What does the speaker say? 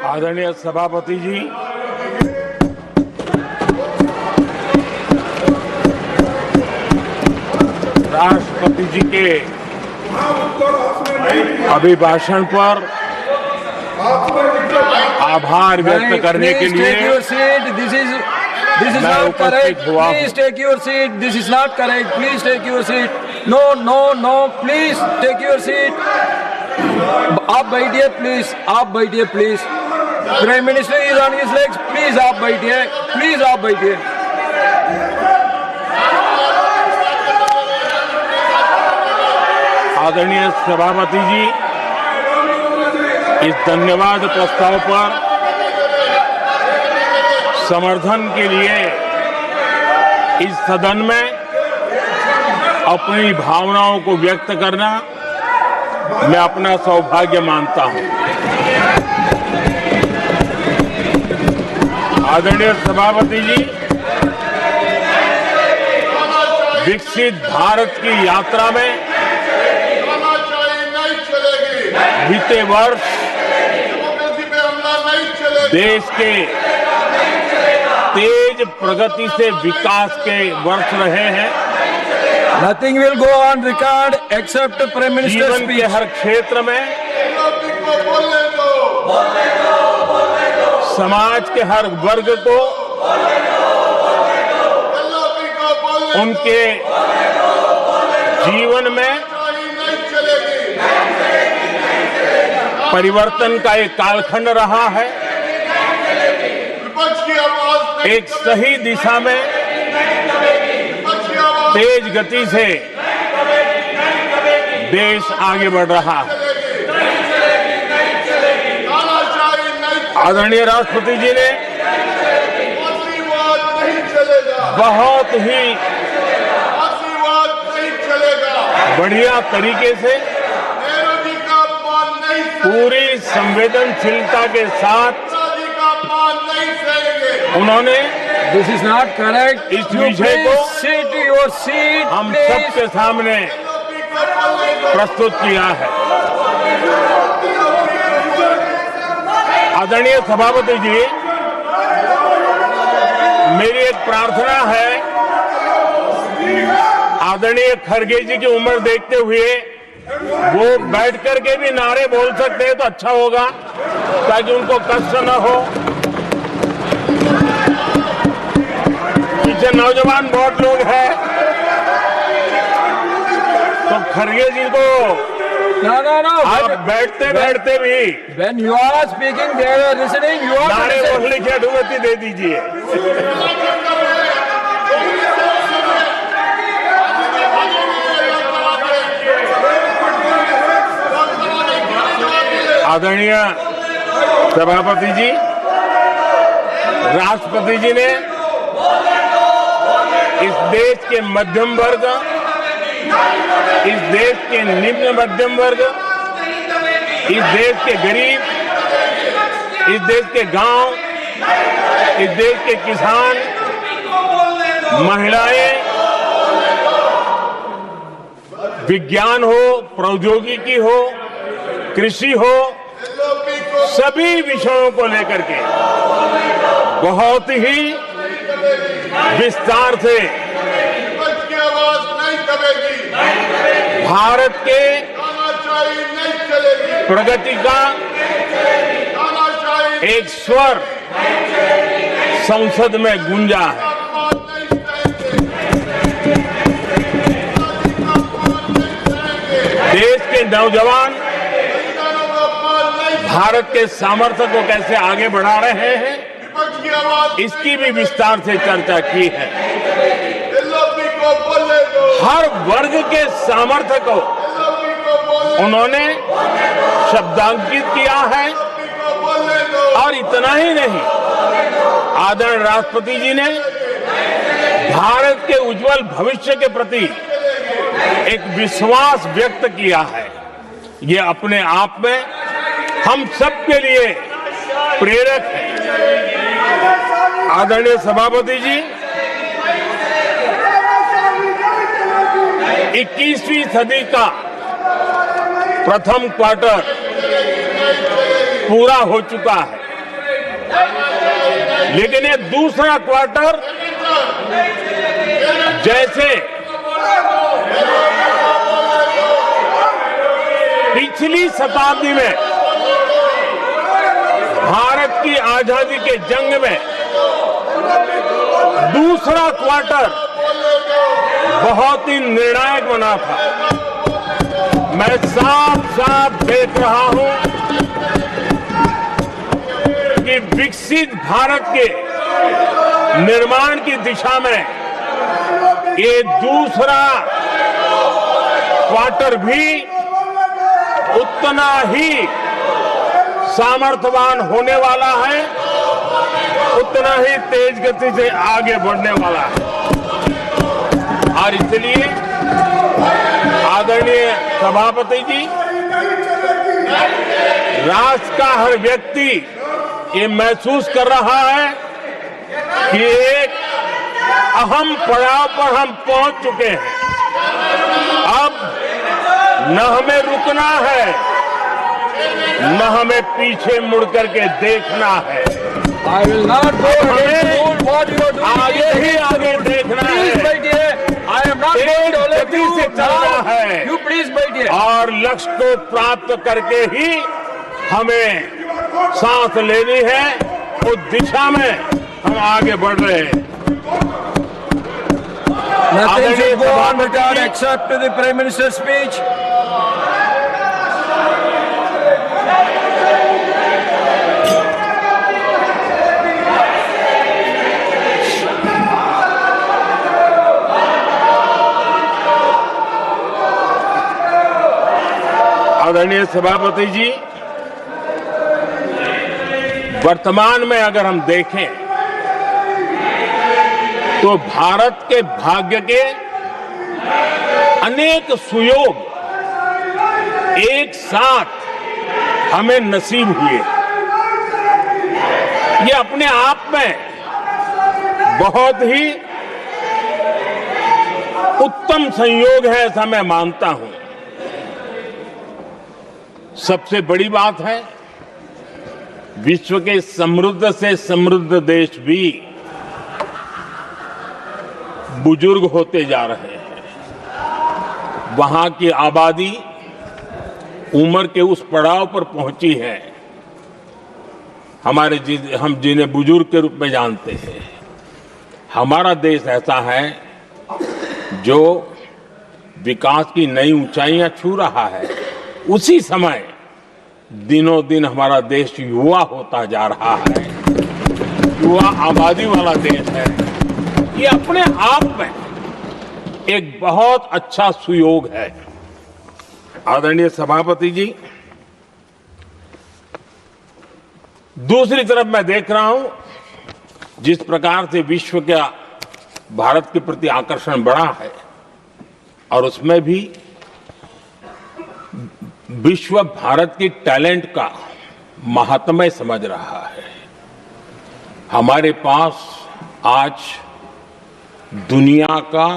आदरणीय सभापति जी, राष्ट्रपति जी के अभिभाषण पर आभार व्यक्त करने के लिए This is not correct. Please take your seat. This is not correct. Please take your seat. No, no, no. Please take your seat. आप बैठिए प्लीज. आप बैठिए please. Prime minister is on his legs. Please आप बैठिए. Please आप बैठिए. आदरणीय सभापति जी, इस धन्यवाद प्रस्ताव पर समर्थन के लिए इस सदन में अपनी भावनाओं को व्यक्त करना मैं अपना सौभाग्य मानता हूं। आदरणीय सभापति जी, विकसित भारत की यात्रा में बीते वर्ष देश के तेज प्रगति से विकास के वर्ष रहे हैं। Nothing will go on record except Prime Minister's जीवन speech. के हर क्षेत्र में, समाज के हर वर्ग को उनके जीवन में परिवर्तन का एक कालखंड रहा है। एक सही दिशा में तेज गति से देश आगे बढ़ रहा है। आदरणीय राष्ट्रपति जी ने बहुत ही बढ़िया तरीके से पूरी संवेदनशीलता के साथ उन्होंने This is not correct. इस विषय को Sit your seat. हम please. सबके सामने प्रस्तुत किया है। आदरणीय सभापति जी, मेरी एक प्रार्थना है, आदरणीय खड़गे जी की उम्र देखते हुए वो बैठ करके भी नारे बोल सकते हैं तो अच्छा होगा, ताकि उनको कष्ट न हो। पीछे नौजवान बहुत लोग हैं, तो खड़गे जी को No. आप बैठते बैठते भी When you are speaking, they are listening. You are नारे listening. बोलने की अनुमति दे दीजिए। आदरणीय सभापति जी, राष्ट्रपति जी ने इस देश के मध्यम वर्ग, इस देश के निम्न मध्यम वर्ग, इस देश के गरीब, इस देश के गांव, इस देश के किसान, महिलाएं, विज्ञान हो, प्रौद्योगिकी हो, कृषि हो, सभी विषयों को लेकर के बहुत ही विस्तार से भारत के प्रगति का एक स्वर संसद में गूंजा है। देश के नौजवान भारत के सामर्थ्य को कैसे आगे बढ़ा रहे हैं, इसकी भी विस्तार से चर्चा की है। हर वर्ग के सामर्थ्य को उन्होंने शब्दांकित किया है। और इतना ही नहीं, आदरणीय राष्ट्रपति जी ने भारत के उज्जवल भविष्य के प्रति एक विश्वास व्यक्त किया है। ये अपने आप में हम सबके लिए प्रेरक है। आदरणीय सभापति जी, 21वीं सदी का प्रथम क्वार्टर पूरा हो चुका है। लेकिन ये दूसरा क्वार्टर जैसे पिछली शताब्दी में भारत की आजादी के जंग में दूसरा क्वार्टर बहुत ही निर्णायक बना था। मैं साफ साफ देख रहा हूं कि विकसित भारत के निर्माण की दिशा में ये दूसरा क्वार्टर भी उतना ही सामर्थ्यवान होने वाला है, उतना ही तेज गति से आगे बढ़ने वाला है। और इसलिए आदरणीय सभापति जी, राष्ट्र का हर व्यक्ति ये महसूस कर रहा है कि एक अहम पड़ाव पर हम पहुंच चुके हैं। अब न हमें रुकना है, न हमें पीछे मुड़ करके देखना है। I will not go against what you are doing. आगे ही आगे देखना Please, my है, dear. I am not going to let गति you से चलना now. है। You please, my dear. और लक्ष्य को प्राप्त करके ही हमें सांस लेनी है, उस दिशा में हम आगे बढ़ रहे हैं। Nothing should go on सभापति without ji, except to the Prime Minister's speech. आदरणीय सभापति जी, वर्तमान में अगर हम देखें तो भारत के भाग्य के अनेक सुयोग एक साथ हमें नसीब हुए। ये अपने आप में बहुत ही उत्तम संयोग है, ऐसा मैं मानता हूं। सबसे बड़ी बात है, विश्व के समृद्ध से समृद्ध देश भी बुजुर्ग होते जा रहे हैं। वहां की आबादी उम्र के उस पड़ाव पर पहुंची है हम जिन्हें बुजुर्ग के रूप में जानते हैं। हमारा देश ऐसा है जो विकास की नई ऊंचाइयां छू रहा है। उसी समय दिनों दिन हमारा देश युवा होता जा रहा है, युवा आबादी वाला देश है। ये अपने आप में एक बहुत अच्छा सुयोग है। आदरणीय सभापति जी, दूसरी तरफ मैं देख रहा हूं जिस प्रकार से विश्व का भारत के प्रति आकर्षण बढ़ा है, और उसमें भी विश्व भारत की टैलेंट का महात्म्य समझ रहा है। हमारे पास आज दुनिया का